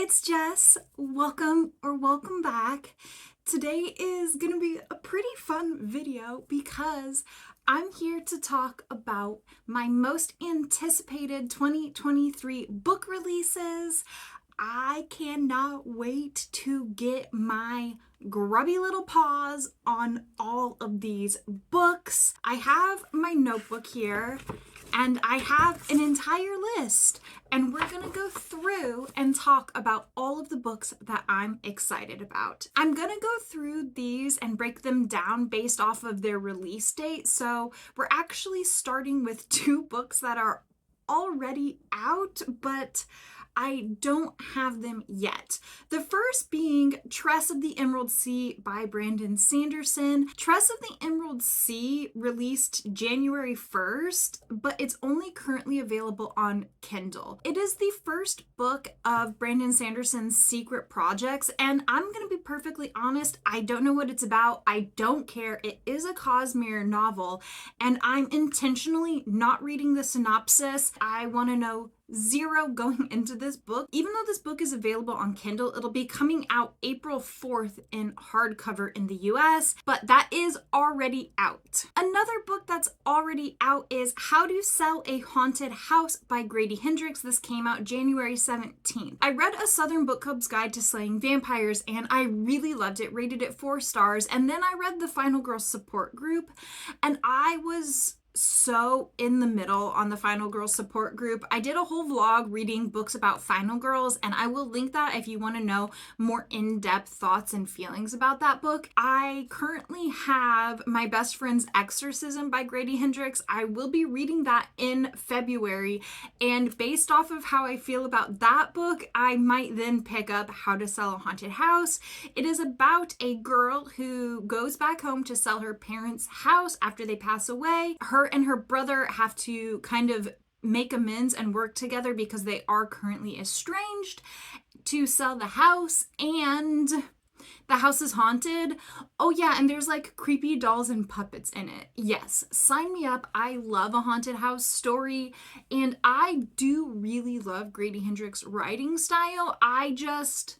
it's Jess. Welcome back. Today is gonna be a pretty fun video because I'm here to talk about my most anticipated 2023 book releases. I cannot wait to get my grubby little paws on all of these books. I have my notebook here and I have an entire list, and we're gonna go through and talk about all of the books that I'm excited about. I'm gonna go through these and break them down based off of their release date. So we're actually starting with two books that are already out, but I don't have them yet. The first being Tress of the Emerald Sea by Brandon Sanderson. Tress of the Emerald Sea released January 1st, but it's only currently available on Kindle. It is the first book of Brandon Sanderson's secret projects, and I'm gonna be perfectly honest, I don't know what it's about. I don't care. It is a Cosmere novel, and I'm intentionally not reading the synopsis. I want to know zero going into this book. Even though this book is available on Kindle, it'll be coming out April 4th in hardcover in the US, but that is already out. Another book that's already out is How to Sell a Haunted House by Grady Hendrix. This came out January 17th. I read A Southern Book Club's Guide to Slaying Vampires and I really loved it, rated it 4 stars, and then I read the Final Girl support group and I was so in the middle on the Final Girl support group. I did a whole vlog reading books about Final Girls, and I will link that if you want to know more in-depth thoughts and feelings about that book. I currently have My Best Friend's Exorcism by Grady Hendrix. I will be reading that in February, and based off of how I feel about that book, I might then pick up How to Sell a Haunted House. It is about a girl who goes back home to sell her parents' house after they pass away. Her and her brother have to kind of make amends and work together because they are currently estranged to sell the house, and the house is haunted. Oh yeah, and there's like creepy dolls and puppets in it. Yes, sign me up. I love a haunted house story, and I do really love Grady Hendrix's writing style. I just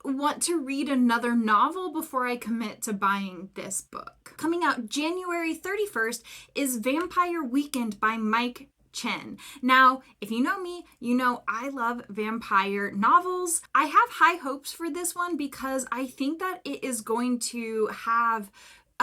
want to read another novel before I commit to buying this book. Coming out January 31st is Vampire Weekend by Mike Chen. Now, if you know me, you know I love vampire novels. I have high hopes for this one because I think that it is going to have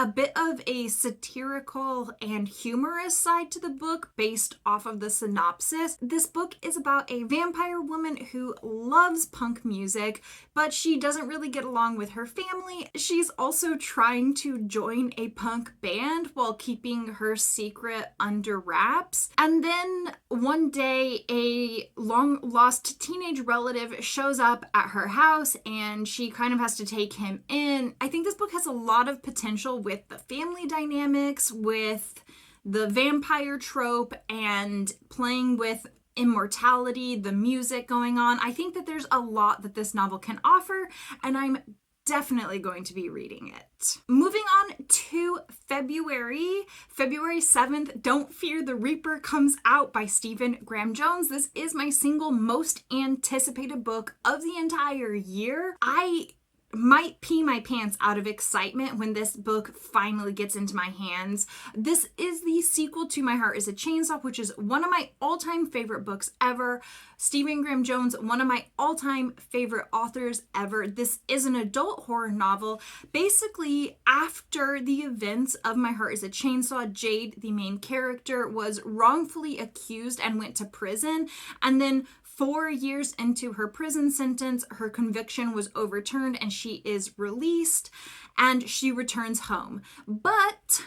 a bit of a satirical and humorous side to the book based off of the synopsis. This book is about a vampire woman who loves punk music, but she doesn't really get along with her family. She's also trying to join a punk band while keeping her secret under wraps. And then one day, a long-lost teenage relative shows up at her house and she kind of has to take him in. I think this book has a lot of potential with the family dynamics, with the vampire trope, and playing with immortality, the music going on. I think that there's a lot that this novel can offer, and I'm definitely going to be reading it. Moving on to February 7th, Don't Fear the Reaper comes out by Stephen Graham Jones. This is my single most anticipated book of the entire year. I might pee my pants out of excitement when this book finally gets into my hands. This is the sequel to My Heart is a Chainsaw, which is one of my all-time favorite books ever. Stephen Graham Jones, one of my all-time favorite authors ever. This is an adult horror novel. Basically, after the events of My Heart is a Chainsaw, Jade, the main character, was wrongfully accused and went to prison, and then 4 years into her prison sentence, her conviction was overturned and she is released and she returns home. But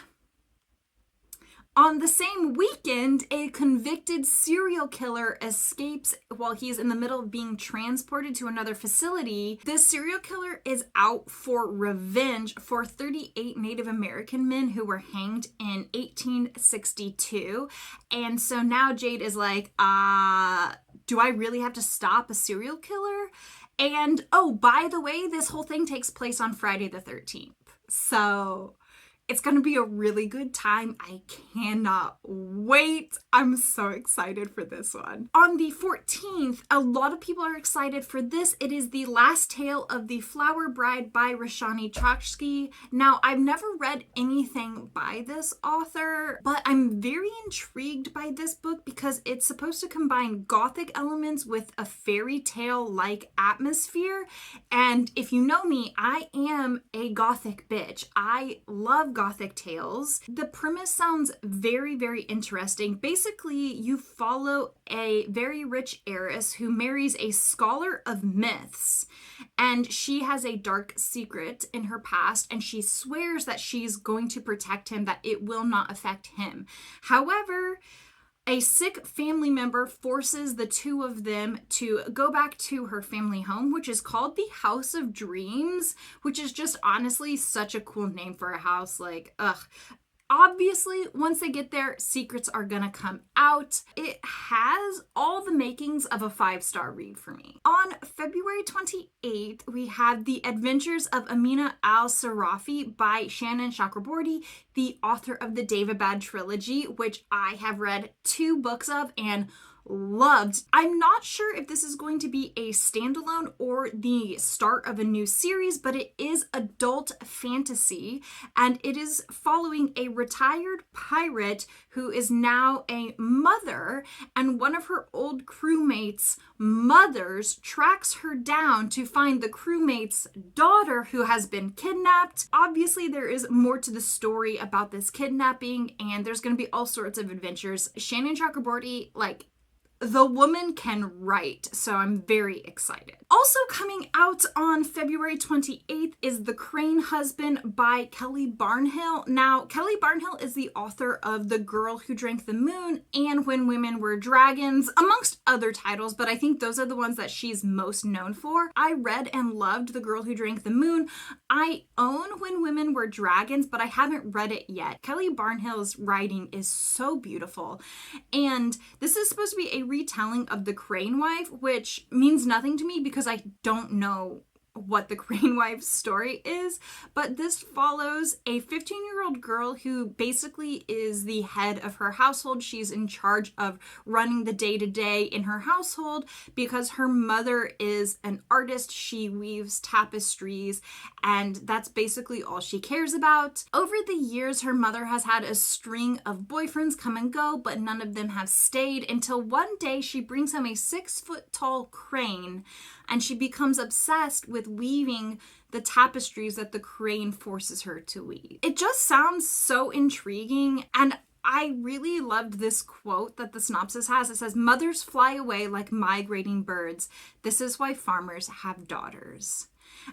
on the same weekend, a convicted serial killer escapes while he's in the middle of being transported to another facility. This serial killer is out for revenge for 38 Native American men who were hanged in 1862. And so now Jade is like, do I really have to stop a serial killer? And oh, by the way, this whole thing takes place on Friday the 13th. So It's going to be a really good time. I cannot wait. I'm so excited for this one. On the 14th, a lot of people are excited for this. It is The Last Tale of the Flower Bride by Roshani Chokshi. Now, I've never read anything by this author, but I'm very intrigued by this book because it's supposed to combine gothic elements with a fairy tale-like atmosphere. And if you know me, I am a gothic bitch. I love gothic tales. The premise sounds very, very interesting. Basically, you follow a very rich heiress who marries a scholar of myths, and she has a dark secret in her past, and she swears that she's going to protect him, that it will not affect him. However, a sick family member forces the two of them to go back to her family home, which is called the House of Dreams, which is just honestly such a cool name for a house. Like, ugh. Obviously, once they get there, secrets are gonna come out. It has all the makings of a 5-star read for me. On February 28th, we have The Adventures of Amina al-Sarafi by Shannon Chakraborty, the author of the Daevabad trilogy, which I have read 2 books of and loved. I'm not sure if this is going to be a standalone or the start of a new series, but it is adult fantasy, and it is following a retired pirate who is now a mother, and one of her old crewmates' mothers tracks her down to find the crewmate's daughter who has been kidnapped. Obviously, there is more to the story about this kidnapping, and there's going to be all sorts of adventures. Shannon Chakraborty, like, the woman can write, so I'm very excited. Also coming out on February 28th is The Crane Husband by Kelly Barnhill. Now, Kelly Barnhill is the author of The Girl Who Drank the Moon and When Women Were Dragons, amongst other titles, but I think those are the ones that she's most known for. I read and loved The Girl Who Drank the Moon. I own When Women Were Dragons, but I haven't read it yet. Kelly Barnhill's writing is so beautiful, and this is supposed to be a retelling of The Crane Wife, which means nothing to me because I don't know what the Crane Wife's story is, but this follows a 15-year-old girl who basically is the head of her household. She's in charge of running the day-to-day in her household because her mother is an artist. She weaves tapestries, and that's basically all she cares about. Over the years, her mother has had a string of boyfriends come and go, but none of them have stayed until one day she brings home a 6-foot-tall crane, and she becomes obsessed with weaving the tapestries that the crane forces her to weave. It just sounds so intriguing, and I really loved this quote that the synopsis has. It says, "Mothers fly away like migrating birds. This is why farmers have daughters."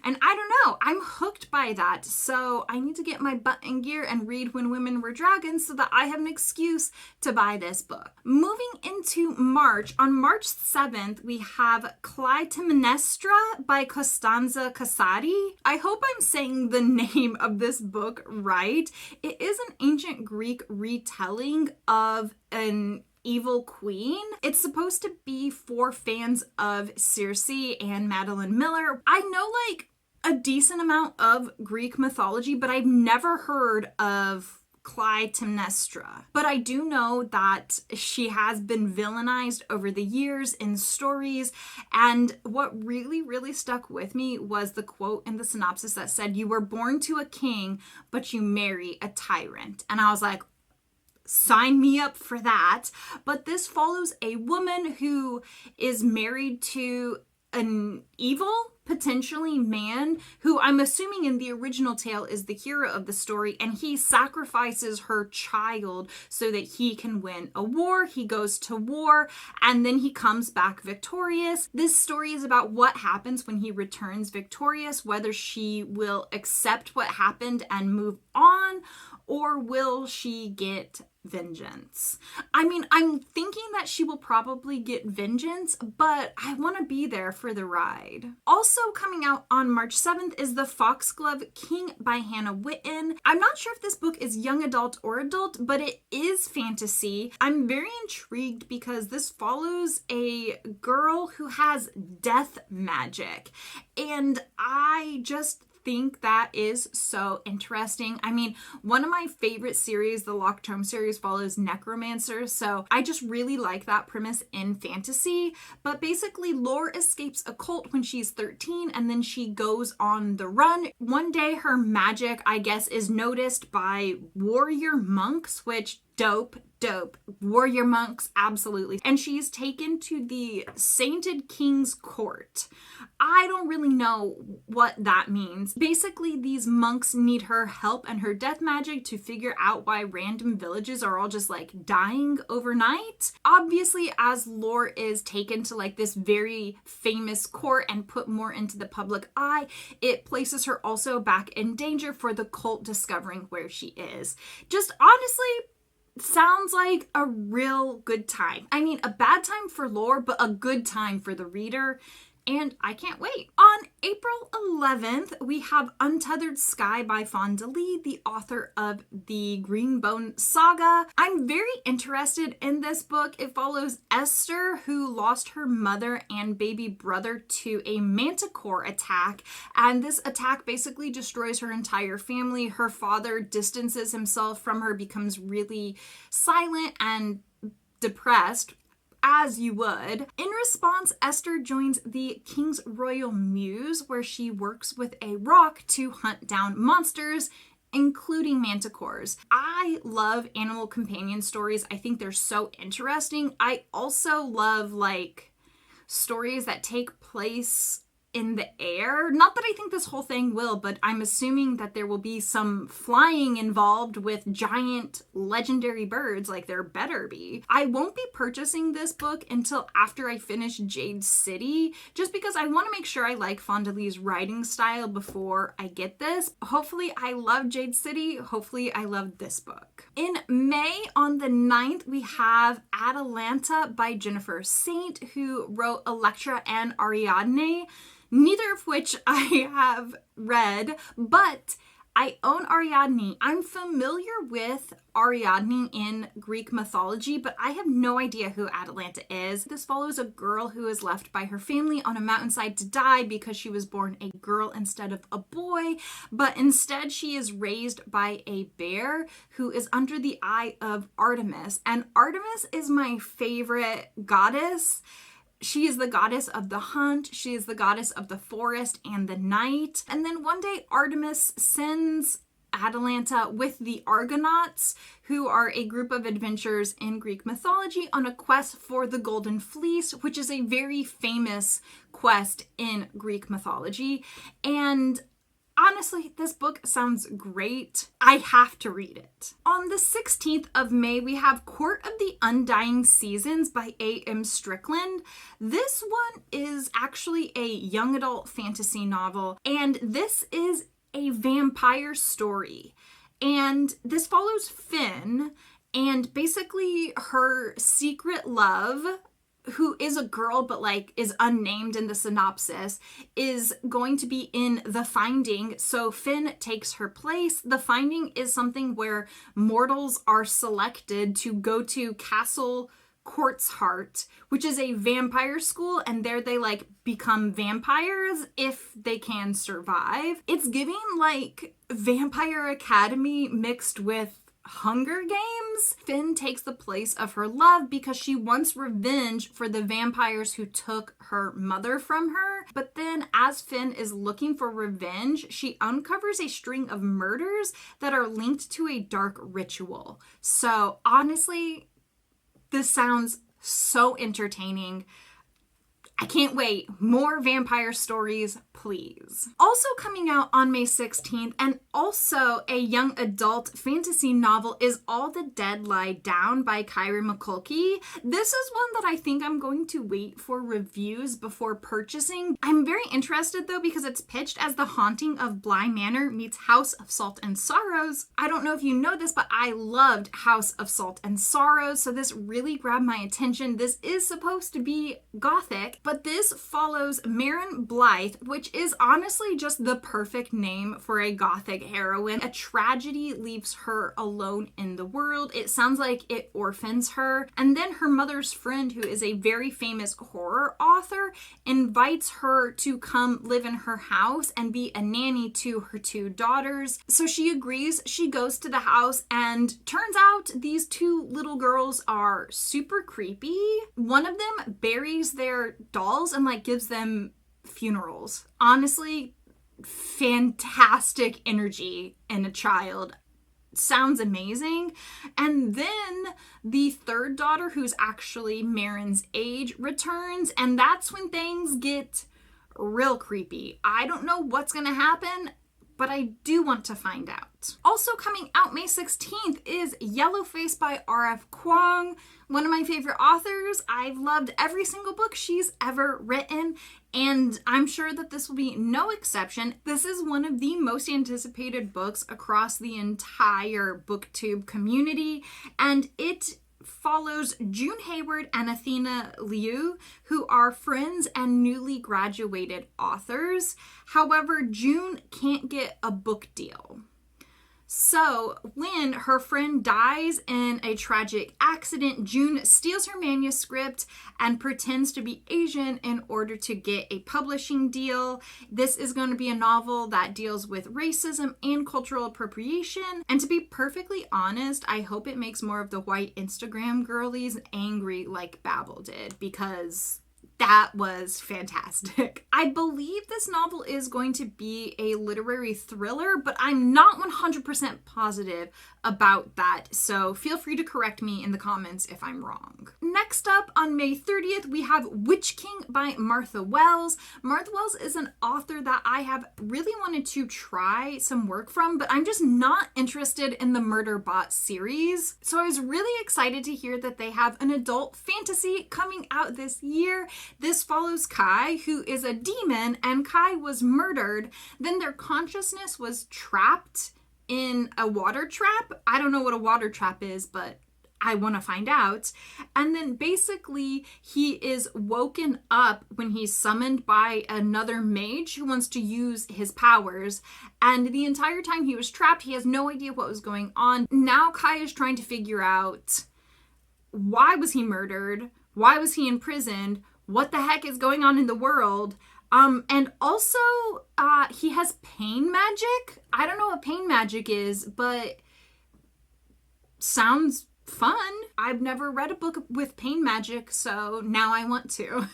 And I don't know, I'm hooked by that, so I need to get my butt in gear and read When Women Were Dragons so that I have an excuse to buy this book. Moving into March, on March 7th, we have Clytemnestra by Costanza Casati. I hope I'm saying the name of this book right. It is an ancient Greek retelling of an evil queen. It's supposed to be for fans of Circe and Madeline Miller. I know like a decent amount of Greek mythology, but I've never heard of Clytemnestra. But I do know that she has been villainized over the years in stories, and what really, really stuck with me was the quote in the synopsis that said, "You were born to a king, but you marry a tyrant." And I was like, sign me up for that. But this follows a woman who is married to an evil, potentially man, who I'm assuming in the original tale is the hero of the story, and he sacrifices her child so that he can win a war. He goes to war, and then he comes back victorious. This story is about what happens when he returns victorious, whether she will accept what happened and move on, or will she get vengeance. I mean, I'm thinking that she will probably get vengeance, but I want to be there for the ride. Also coming out on March 7th is The Foxglove King by Hannah Witten. I'm not sure if this book is young adult or adult, but it is fantasy. I'm very intrigued because this follows a girl who has death magic, and I just think that is so interesting. I mean, one of my favorite series, the Locked Home series, follows necromancers, so I just really like that premise in fantasy. But basically, Lore escapes a cult when she's 13, and then she goes on the run. One day, her magic, I guess, is noticed by warrior monks, which dope. Warrior monks, absolutely. And she's taken to the Sainted King's Court. I don't really know what that means. Basically, these monks need her help and her death magic to figure out why random villages are all just like dying overnight. Obviously, as Lore is taken to like this very famous court and put more into the public eye, it places her also back in danger for the cult discovering where she is. Just honestly, sounds like a real good time. I mean, a bad time for Lore, but a good time for the reader. And I can't wait. On April 11th, we have Untethered Sky by Fonda Lee, the author of the Greenbone Saga. I'm very interested in this book. It follows Esther, who lost her mother and baby brother to a manticore attack. And this attack basically destroys her entire family. Her father distances himself from her, becomes really silent and depressed, as you would. In response, Esther joins the King's Royal Muse, where she works with a rock to hunt down monsters, including manticores. I love animal companion stories. I think they're so interesting. I also love like stories that take place in the air. Not that I think this whole thing will, but I'm assuming that there will be some flying involved with giant legendary birds, like there better be. I won't be purchasing this book until after I finish Jade City, just because I want to make sure I like Fonda Lee's writing style before I get this. Hopefully I love Jade City. Hopefully I love this book. In May, on the 9th, we have Atalanta by Jennifer Saint, who wrote Electra and Ariadne, neither of which I have read, but I own Ariadne. I'm familiar with Ariadne in Greek mythology, but I have no idea who Atalanta is. This follows a girl who is left by her family on a mountainside to die because she was born a girl instead of a boy, but instead she is raised by a bear who is under the eye of Artemis. And Artemis is my favorite goddess. She is the goddess of the hunt, she is the goddess of the forest and the night. And then one day Artemis sends Atalanta with the Argonauts, who are a group of adventurers in Greek mythology, on a quest for the Golden Fleece, which is a very famous quest in Greek mythology. And honestly, this book sounds great. I have to read it. On the 16th of May, we have Court of the Undying Seasons by A.M. Strickland. This one is actually a young adult fantasy novel, and this is a vampire story. And this follows Finn, and basically her secret love, who is a girl but like is unnamed in the synopsis, is going to be in The Finding, so Finn takes her place. The Finding is something where mortals are selected to go to Castle Quartzheart, which is a vampire school, and there they like become vampires if they can survive. It's giving like Vampire Academy mixed with Hunger Games. Finn takes the place of her love because she wants revenge for the vampires who took her mother from her. But then as Finn is looking for revenge, she uncovers a string of murders that are linked to a dark ritual. So honestly, this sounds so entertaining. I can't wait. More vampire stories, please. Also coming out on May 16th, and also a young adult fantasy novel, is All the Dead Lie Down by Kyra McCulkey. This is one that I think I'm going to wait for reviews before purchasing. I'm very interested though because it's pitched as The Haunting of Bly Manor meets House of Salt and Sorrows. I don't know if you know this, but I loved House of Salt and Sorrows, so this really grabbed my attention. This is supposed to be gothic, but But this follows Marin Blythe, which is honestly just the perfect name for a gothic heroine. A tragedy leaves her alone in the world. It sounds like it orphans her. And then her mother's friend, who is a very famous horror author, invites her to come live in her house and be a nanny to her two daughters. So she agrees. She goes to the house, and turns out these two little girls are super creepy. One of them buries their dolls and like gives them funerals. Honestly, fantastic energy in a child. Sounds amazing. And then the third daughter, who's actually Marin's age, returns, and that's when things get real creepy. I don't know what's gonna happen, but I do want to find out. Also coming out May 16th is Yellowface by R.F. Kuang, one of my favorite authors. I've loved every single book she's ever written, and I'm sure that this will be no exception. This is one of the most anticipated books across the entire BookTube community, and it follows June Hayward and Athena Liu, who are friends and newly graduated authors. However, June can't get a book deal. So when her friend dies in a tragic accident, June steals her manuscript and pretends to be Asian in order to get a publishing deal. This is going to be a novel that deals with racism and cultural appropriation. And to be perfectly honest, I hope it makes more of the white Instagram girlies angry like Babel did, because that was fantastic. I believe this novel is going to be a literary thriller, but I'm not 100% positive about that, so feel free to correct me in the comments if I'm wrong. Next up, on May 30th, we have Witch King by Martha Wells. Martha Wells is an author that I have really wanted to try some work from, but I'm just not interested in the Murderbot series. So I was really excited to hear that they have an adult fantasy coming out this year. This follows Kai, who is a demon, and Kai was murdered. Then their consciousness was trapped in a water trap. I don't know what a water trap is, but I want to find out. And then basically he is woken up when he's summoned by another mage who wants to use his powers. And the entire time he was trapped, he has no idea what was going on. Now Kai is trying to figure out, why was he murdered? Why was he imprisoned? What the heck is going on in the world? And also, he has pain magic. I don't know what pain magic is, but sounds fun. I've never read a book with pain magic, so now I want to.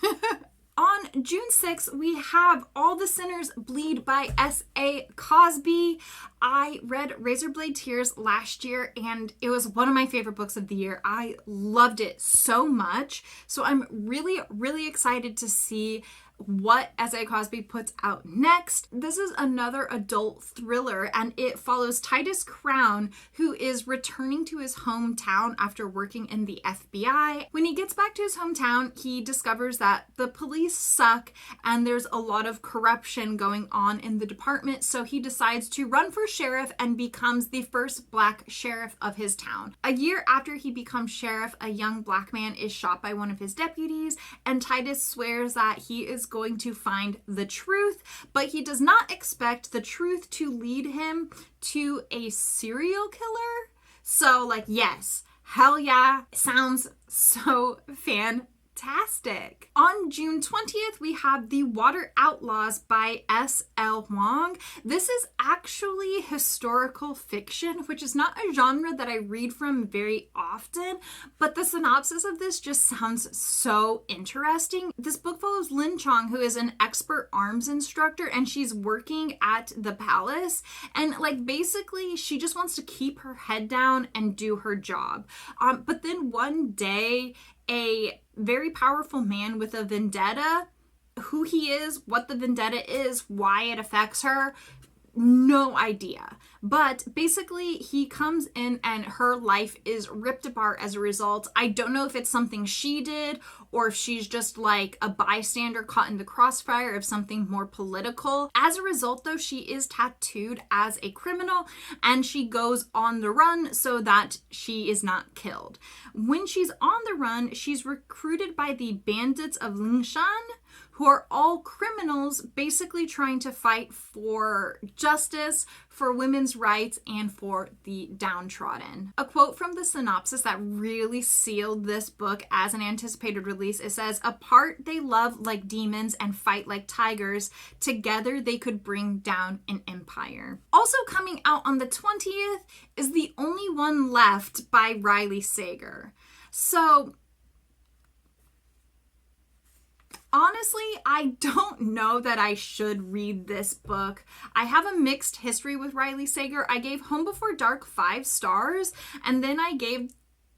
On June 6th, we have All the Sinners Bleed by S.A. Cosby. I read Razorblade Tears last year, and it was one of my favorite books of the year. I loved it so much. So I'm really, really excited to see what S.A. Cosby puts out next. This is another adult thriller, and it follows Titus Crown, who is returning to his hometown after working in the FBI. When he gets back to his hometown, he discovers that the police suck and there's a lot of corruption going on in the department, so he decides to run for sheriff and becomes the first black sheriff of his town. A year after he becomes sheriff, a young black man is shot by one of his deputies, and Titus swears that he is going to find the truth, but he does not expect the truth to lead him to a serial killer. So, like, yes, hell yeah, sounds so fantastic. On June 20th, we have The Water Outlaws by S.L. Wong. This is actually historical fiction, which is not a genre that I read from very often, but the synopsis of this just sounds so interesting. This book follows Lin Chong, who is an expert arms instructor, and she's working at the palace, and like basically she just wants to keep her head down and do her job. But then one day, a very powerful man with a vendetta, who he is, what the vendetta is, why it affects her, no idea. But basically he comes in and her life is ripped apart as a result. I don't know if it's something she did or if she's just like a bystander caught in the crossfire of something more political. As a result though, she is tattooed as a criminal and she goes on the run so that she is not killed. When she's on the run, she's recruited by the bandits of Lingshan, who are all criminals basically trying to fight for justice, for women's rights, and for the downtrodden. A quote from the synopsis that really sealed this book as an anticipated release, it says, "Apart they love like demons and fight like tigers. Together they could bring down an empire." Also coming out on the 20th is The Only One Left by Riley Sager. So honestly, I don't know that I should read this book. I have a mixed history with Riley Sager. I gave Home Before Dark 5 stars, and then I gave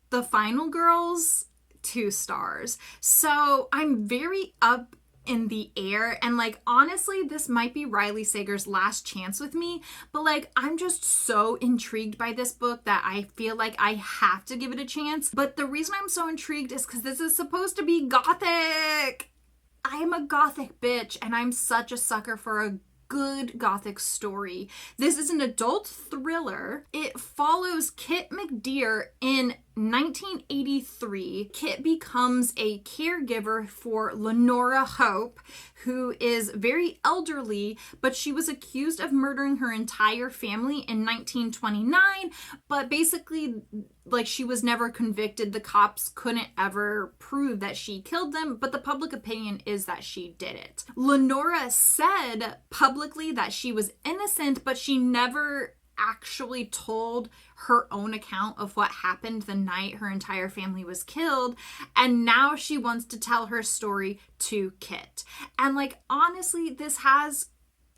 The Final Girls 2 stars. So I'm very up in the air, and like honestly this might be Riley Sager's last chance with me, but like I'm just so intrigued by this book that I feel like I have to give it a chance. But the reason I'm so intrigued is because this is supposed to be gothic. I am a gothic bitch, and I'm such a sucker for a good gothic story. This is an adult thriller. It follows Kit McDeer in 1983. Kit becomes a caregiver for Lenora Hope, who is very elderly, but she was accused of murdering her entire family in 1929, but basically like she was never convicted. The cops couldn't ever prove that she killed them, but the public opinion is that she did it. Lenora said publicly that she was innocent, but she never actually told her own account of what happened the night her entire family was killed, and now she wants to tell her story to Kit. And like honestly, this has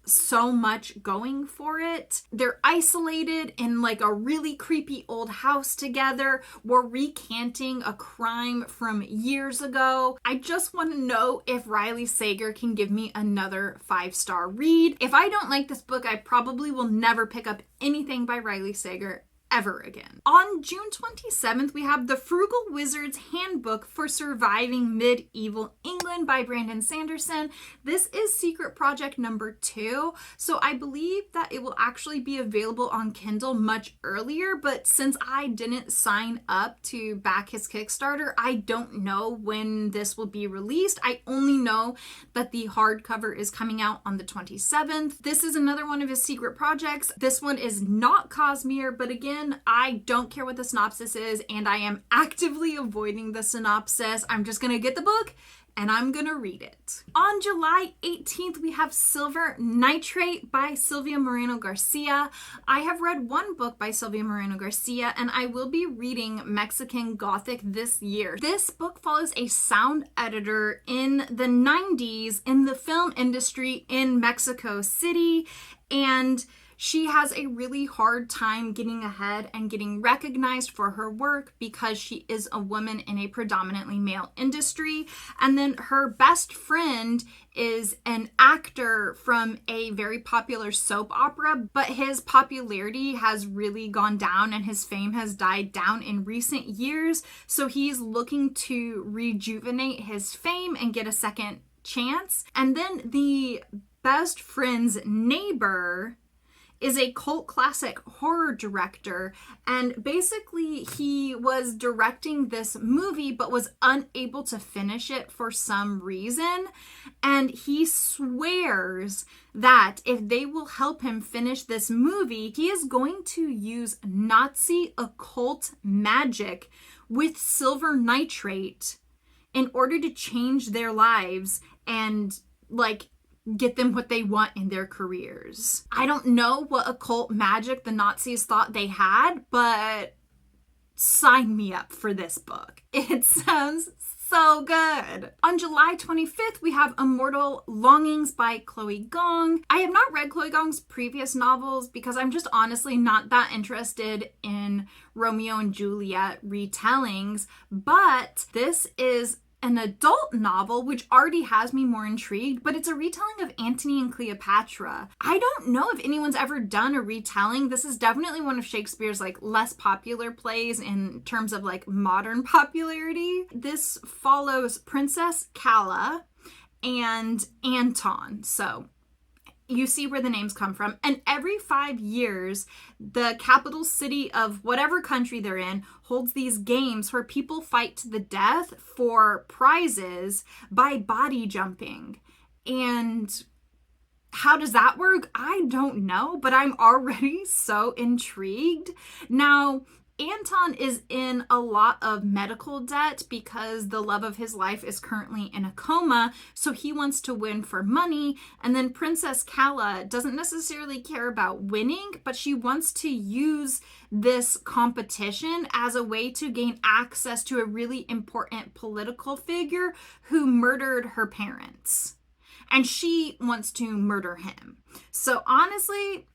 so much going for it. They're isolated in like a really creepy old house together. We're recanting a crime from years ago. I just want to know if Riley Sager can give me another 5-star read. If I don't like this book, I probably will never pick up anything by Riley Sager ever again. On June 27th, we have The Frugal Wizard's Handbook for Surviving Medieval England by Brandon Sanderson. This is secret project number 2, so I believe that it will actually be available on Kindle much earlier, but since I didn't sign up to back his Kickstarter, I don't know when this will be released. I only know that the hardcover is coming out on the 27th. This is another one of his secret projects. This one is not Cosmere, but again, I don't care what the synopsis is, and I am actively avoiding the synopsis. I'm just gonna get the book and I'm gonna read it. On July 18th, we have Silver Nitrate by Silvia Moreno Garcia. I have read one book by Silvia Moreno Garcia, and I will be reading Mexican Gothic this year. This book follows a sound editor in the 90s in the film industry in Mexico City, and she has a really hard time getting ahead and getting recognized for her work because she is a woman in a predominantly male industry. And then her best friend is an actor from a very popular soap opera, but his popularity has really gone down and his fame has died down in recent years. So he's looking to rejuvenate his fame and get a second chance. And then the best friend's neighbor is a cult classic horror director, and basically he was directing this movie but was unable to finish it for some reason, and he swears that if they will help him finish this movie, he is going to use Nazi occult magic with silver nitrate in order to change their lives and like get them what they want in their careers. I don't know what occult magic the Nazis thought they had, but sign me up for this book. It sounds so good. On July 25th, we have Immortal Longings by Chloe Gong. I have not read Chloe Gong's previous novels because I'm just honestly not that interested in Romeo and Juliet retellings, but this is an adult novel, which already has me more intrigued, but it's a retelling of Antony and Cleopatra. I don't know if anyone's ever done a retelling. This is definitely one of Shakespeare's like less popular plays in terms of like modern popularity. This follows Princess Calla and Anton. So you see where the names come from. And every 5 years, the capital city of whatever country they're in holds these games where people fight to the death for prizes by body jumping. And how does that work? I don't know, but I'm already so intrigued. Now, Anton is in a lot of medical debt because the love of his life is currently in a coma, so he wants to win for money. And then Princess Kala doesn't necessarily care about winning, but she wants to use this competition as a way to gain access to a really important political figure who murdered her parents. And she wants to murder him. So honestly,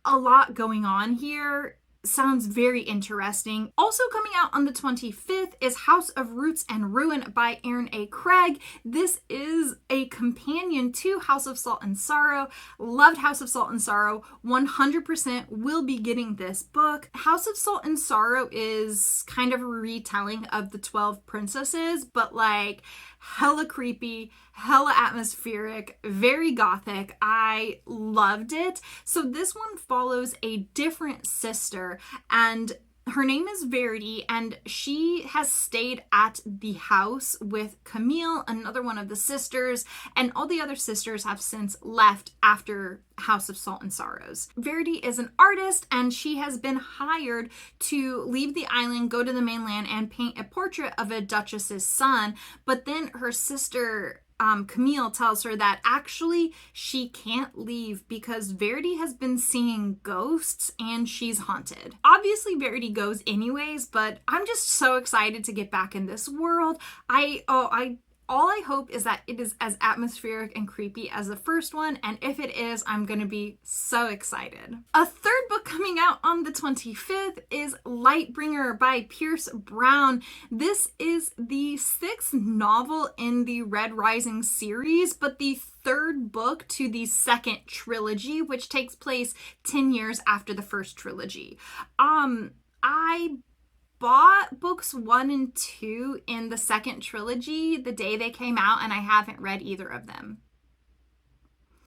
a lot going on here. Sounds very interesting. Also coming out on the 25th is House of Roots and Ruin by Aaron A. Craig. This is a companion to House of Salt and Sorrow. Loved House of Salt and Sorrow. 100% will be getting this book. House of Salt and Sorrow is kind of a retelling of the 12 Princesses, but like hella creepy, hella atmospheric, very gothic. I loved it. So this one follows a different sister, and her name is Verity, and she has stayed at the house with Camille, another one of the sisters, and all the other sisters have since left after House of Salt and Sorrows. Verity is an artist, and she has been hired to leave the island, go to the mainland, and paint a portrait of a duchess's son. But then her sister Camille tells her that actually she can't leave because Verity has been seeing ghosts and she's haunted. Obviously Verity goes anyways, but I'm just so excited to get back in this world. All I hope is that it is as atmospheric and creepy as the first one, and if it is, I'm gonna be so excited. A third book coming out on the 25th is Lightbringer by Pierce Brown. This is the 6th novel in the Red Rising series, but the third book to the second trilogy, which takes place 10 years after the first trilogy. I bought books 1 and 2 in the second trilogy the day they came out, and I haven't read either of them.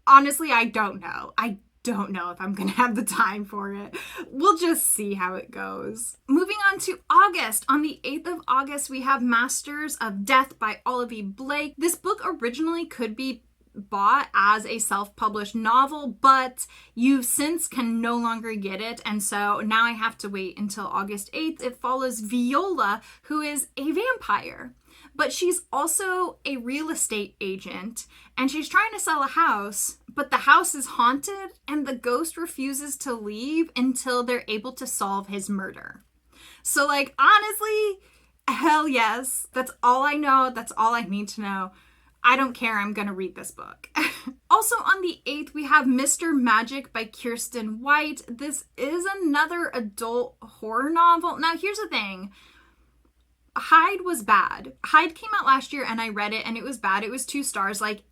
Honestly, I don't know. I don't know if I'm gonna have the time for it. We'll just see how it goes. Moving on to August. On the 8th of August, we have Masters of Death by Olivia Blake. This book originally could be bought as a self-published novel, but you since can no longer get it, and so now I have to wait until August 8th. It follows Viola, who is a vampire, but she's also a real estate agent, and she's trying to sell a house, but the house is haunted and the ghost refuses to leave until they're able to solve his murder. So like, honestly, hell yes. That's all I know. That's all I need to know. I don't care, I'm gonna read this book. Also on the 8th, we have Mr. Magic by Kirsten White. This is another adult horror novel. Now here's the thing. Hyde was bad. Hyde came out last year and I read it and it was bad. It was 2 stars. Like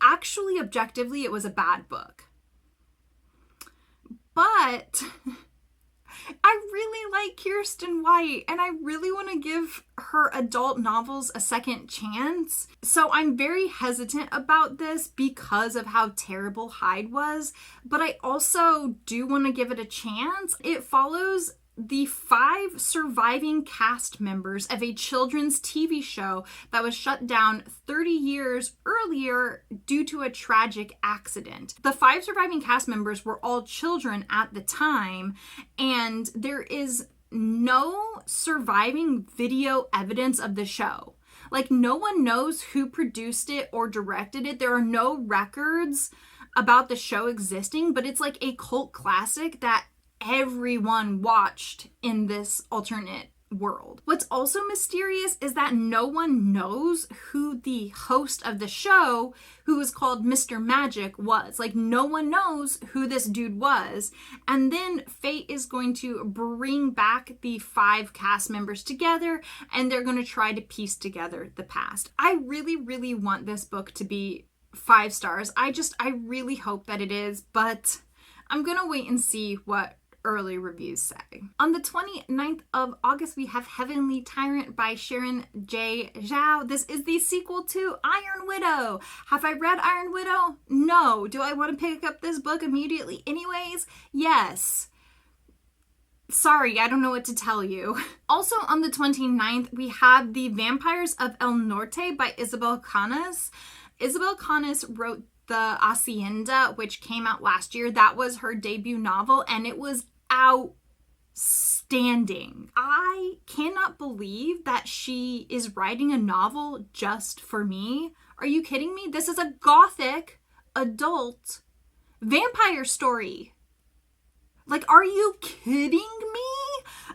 actually objectively, it was a bad book. But I really like Kirsten White and I really want to give her adult novels a second chance. So I'm very hesitant about this because of how terrible Hyde was, but I also do want to give it a chance. It follows the 5 surviving cast members of a children's TV show that was shut down 30 years earlier due to a tragic accident. The 5 surviving cast members were all children at the time, and there is no surviving video evidence of the show. Like, no one knows who produced it or directed it. There are no records about the show existing, but it's like a cult classic that everyone watched in this alternate world. What's also mysterious is that no one knows who the host of the show, who was called Mr. Magic, was. Like, no one knows who this dude was. And then fate is going to bring back the 5 cast members together, and they're going to try to piece together the past. I really, really want this book to be 5 stars. I really hope that it is, but I'm gonna wait and see what early reviews say. On the 29th of August, we have Heavenly Tyrant by Sharon J. Zhao. This is the sequel to Iron Widow. Have I read Iron Widow? No. Do I want to pick up this book immediately anyways? Yes. Sorry, I don't know what to tell you. Also on the 29th, we have The Vampires of El Norte by Isabel Canas. Isabel Canas wrote The Hacienda, which came out last year. That was her debut novel, and it was outstanding. I cannot believe that she is writing a novel just for me. Are you kidding me? This is a gothic adult vampire story. Like, are you kidding me?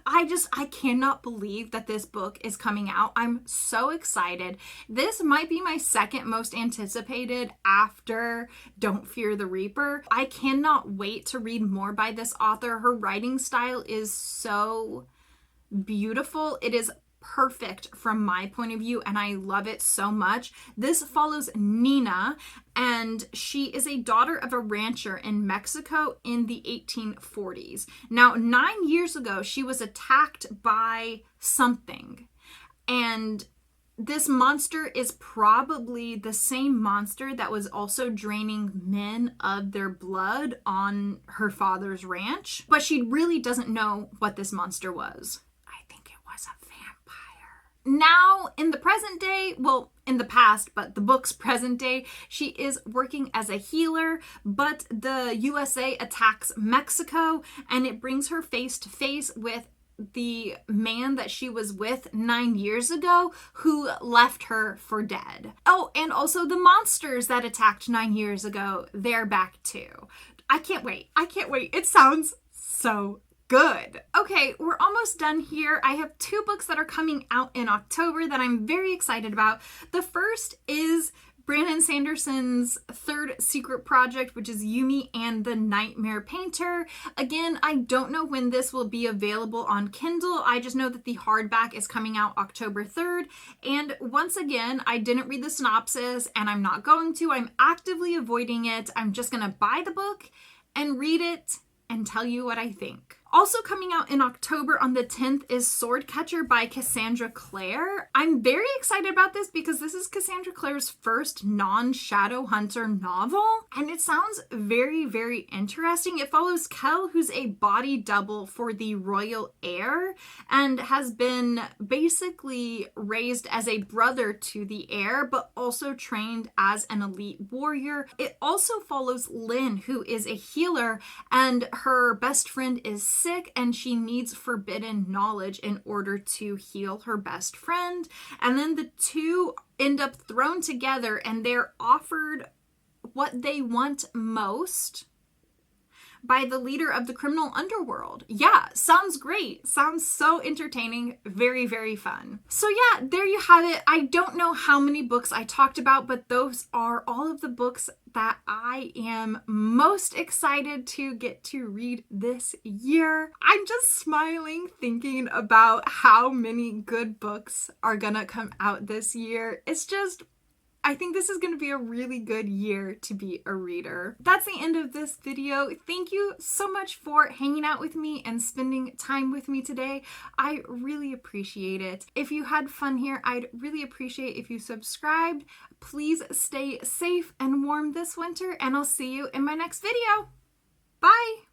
I cannot believe that this book is coming out. I'm so excited. This might be my second most anticipated after Don't Fear the Reaper. I cannot wait to read more by this author. Her writing style is so beautiful. It is perfect from my point of view, and I love it so much. This follows Nina, and she is a daughter of a rancher in Mexico in the 1840s. Now, 9 years ago, she was attacked by something, and this monster is probably the same monster that was also draining men of their blood on her father's ranch, but she really doesn't know what this monster was. Now, in the present day, well, in the past, but the book's present day, she is working as a healer, but the USA attacks Mexico, and it brings her face to face with the man that she was with 9 years ago who left her for dead. Oh, and also the monsters that attacked 9 years ago, they're back too. I can't wait. I can't wait. It sounds so good. Okay, we're almost done here. I have 2 books that are coming out in October that I'm very excited about. The first is Brandon Sanderson's third secret project, which is Yumi and the Nightmare Painter. Again, I don't know when this will be available on Kindle. I just know that the hardback is coming out October 3rd. And once again, I didn't read the synopsis, and I'm not going to. I'm actively avoiding it. I'm just going to buy the book and read it and tell you what I think. Also coming out in October on the 10th is Swordcatcher by Cassandra Clare. I'm very excited about this because this is Cassandra Clare's first non-Shadowhunter novel, and it sounds very, very interesting. It follows Kel, who's a body double for the royal heir and has been basically raised as a brother to the heir, but also trained as an elite warrior. It also follows Lynn, who is a healer, and her best friend is sick and she needs forbidden knowledge in order to heal her best friend. And then the two end up thrown together and they're offered what they want most by the leader of the criminal underworld. Yeah, sounds great. Sounds so entertaining. Very, very fun. So yeah, there you have it. I don't know how many books I talked about, but those are all of the books that I am most excited to get to read this year. I'm just smiling thinking about how many good books are gonna come out this year. It's just, I think this is going to be a really good year to be a reader. That's the end of this video. Thank you so much for hanging out with me and spending time with me today. I really appreciate it. If you had fun here, I'd really appreciate if you subscribed. Please stay safe and warm this winter, and I'll see you in my next video. Bye!